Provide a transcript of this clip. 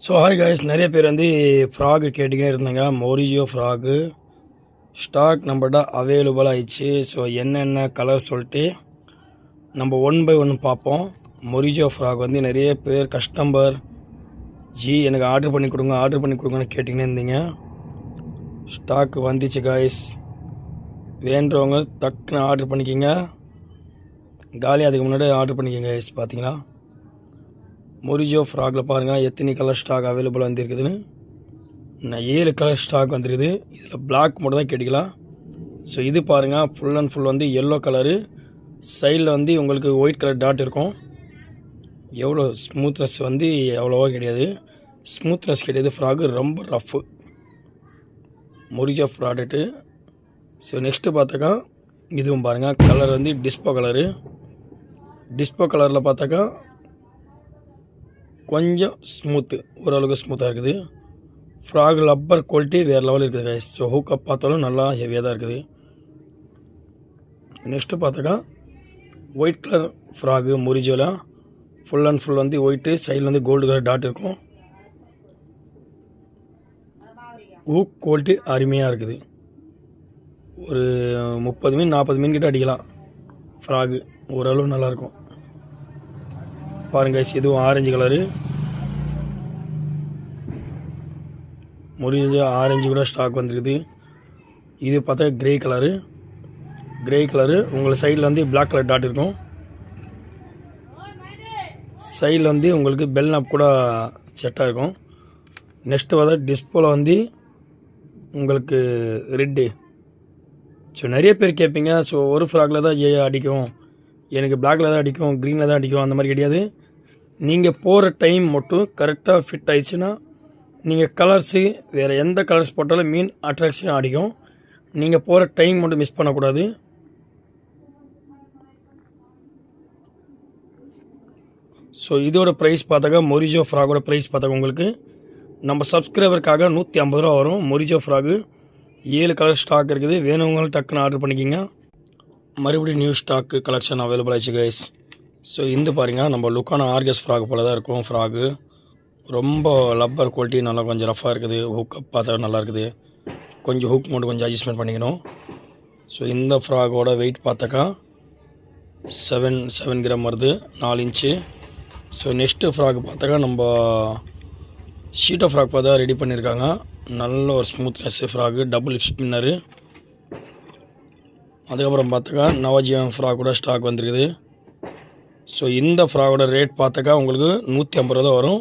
So hi guys, நிறைய பேர் வந்து ஃப்ராகு கேட்டுக்கிட்டே இருந்தாங்க. மொரிஜியோ ஃப்ராகு ஸ்டாக் நம்மகிட்ட அவைலபிள் ஆயிடுச்சு. ஸோ என்னென்ன கலர் சொல்லிட்டு நம்ம ஒன் பை ஒன் பார்ப்போம். மொரிஜியோ ஃப்ராக் வந்து நிறைய பேர் கஸ்டமர் எனக்கு ஆர்டர் பண்ணி கொடுங்கன்னு கேட்டிங்கன்னு இருந்தீங்க. ஸ்டாக் வந்துச்சு காய்ஸ், வேண்டவங்க டக்குன்னு ஆர்டர் பண்ணிக்கிங்க. காலி அதுக்கு முன்னாடி ஆர்டர் பண்ணிக்கோங்க காய்ஸ். பார்த்தீங்களா, மொரிஜியோ ஃப்ராகில் பாருங்கள் எத்தனை கலர் ஸ்டாக் அவைலபிள் வந்துருக்குதுன்னு. நான் 7 கலர் ஸ்டாக் வந்துருக்குது. இதில் பிளாக் மட்டும் தான் கேட்டுக்கலாம். ஸோ இது பாருங்கள், ஃபுல் அண்ட் ஃபுல் வந்து எல்லோ கலரு, சைடில் வந்து உங்களுக்கு ஒயிட் கலர் டாட் இருக்கும். எவ்வளோ ஸ்மூத்னஸ் வந்து எவ்வளோவா கிடையாது, ஸ்மூத்னஸ் கிடையாது. ஃப்ராகு ரொம்ப ரஃப்பு மொரிஜியோ ப்ராடக்ட்டு. ஸோ நெக்ஸ்ட்டு பார்த்தாக்கா இதுவும் பாருங்கள், கலர் வந்து டிஸ்போ கலரு. டிஸ்போ கலரில் பார்த்தாக்கா கொஞ்சம் ஸ்மூத்து, ஓரளவுக்கு ஸ்மூத்தாக இருக்குது. ஃப்ராக் லப்பர் குவாலிட்டி வேறு லெவலில் இருக்குது கைஸ். ஸோ ஹூக்கப் பார்த்தாலும் நல்லா ஹெவியாக தான் இருக்குது. நெக்ஸ்ட்டு பார்த்தாக்கா ஒயிட் கலர் ஃப்ராகு மொரிஜியோவில் ஃபுல் அண்ட் ஃபுல் வந்து ஒயிட்டு, சைடில் வந்து கோல்டு கலர் டாட் இருக்கும். ஹூக் குவாலிட்டி அருமையாக இருக்குது. ஒரு 30 மீன் 40 மீன் கிட்ட அடிக்கலாம். ஃப்ராகு ஓரளவு நல்லாயிருக்கும். பாருங்க கைஸ், இதுவும் ஆரஞ்சு கலரு. மொரிஜியோ ஆரஞ்சு கூட ஸ்டாக் வந்துருக்குது. இது பார்த்தா கிரே கலரு. உங்களுக்கு சைடில் வந்து பிளாக் கலர் டாட் இருக்கும். சைடில் வந்து உங்களுக்கு பெல் நாப் கூட செட்டாக இருக்கும். நெக்ஸ்ட்டு பார்த்தா டிஸ்போவில் வந்து உங்களுக்கு ரெட்டு. ஸோ நிறைய பேர் கேட்பீங்க, ஸோ ஒரு ஃப்ராகில் தான் அடிக்கும், எனக்கு பிளாக்கில் தான் அடிக்கும், க்ரீனில் தான் அடிக்கும், அந்த மாதிரி கிடையாது. நீங்கள் போகிற டைம் மட்டும் கரெக்டாக ஃபிட் ஆயிடுச்சுன்னா நீங்கள் கலர்ஸு வேறு எந்த கலர்ஸ் போட்டாலும் மீன் அட்ராக்ஷன் அடிக்கும். நீங்கள் போகிற டைம் மட்டும் மிஸ் பண்ணக்கூடாது. ஸோ இதோட ப்ரைஸ் பார்த்தாக்கா மொரிஜியோ ஃப்ராகோட ப்ரைஸ் பார்த்தாக்கா உங்களுக்கு நம்ம சப்ஸ்கிரைபருக்காக 150 ரூபா வரும். மொரிஜியோ ஃப்ராகு 7 கலர் ஸ்டாக் இருக்குது. வேணுங்களும் டக்குன்னு ஆர்டர் பண்ணிக்கிங்க. மறுபடியும் நியூ ஸ்டாக்கு கலெக்ஷன் அவைலபிள் ஆயிடுச்சு கைஸ். ஸோ இந்த பாருங்க, நம்ம லுக்கான ஆர்கஸ் ஃப்ராக் போல் தான் இருக்கும். ஃப்ராகு ரொம்ப லப்பர் குவாலிட்டி, நல்லா கொஞ்சம் ரஃபாக இருக்குது. ஹுக் பார்த்தா நல்லா இருக்குது. கொஞ்சம் ஹுக் மட்டும் கொஞ்சம் அட்ஜஸ்ட்மெண்ட் பண்ணிக்கணும். ஸோ இந்த ஃப்ராகோட வெயிட் பார்த்தாக்கா 7 கிராம் வருது, 4 இன்ச்சு. ஸோ நெக்ஸ்ட்டு ஃப்ராக் பார்த்தாக்கா நம்ம ஷீட்டோ ஃப்ராக் பார்த்தா ரெடி பண்ணியிருக்காங்க. நல்ல ஒரு ஸ்மூத்னஸ் ஃப்ராகு, டபுள் ஸ்பின்னரு. அதுக்கப்புறம் பார்த்தாக்கா நவஜியம் ஃப்ராக் கூட ஸ்டாக் வந்துருக்குது. ஸோ இந்த ஃப்ராகோட ரேட் பார்த்தாக்கா உங்களுக்கு 150 ரூபா தான் வரும்.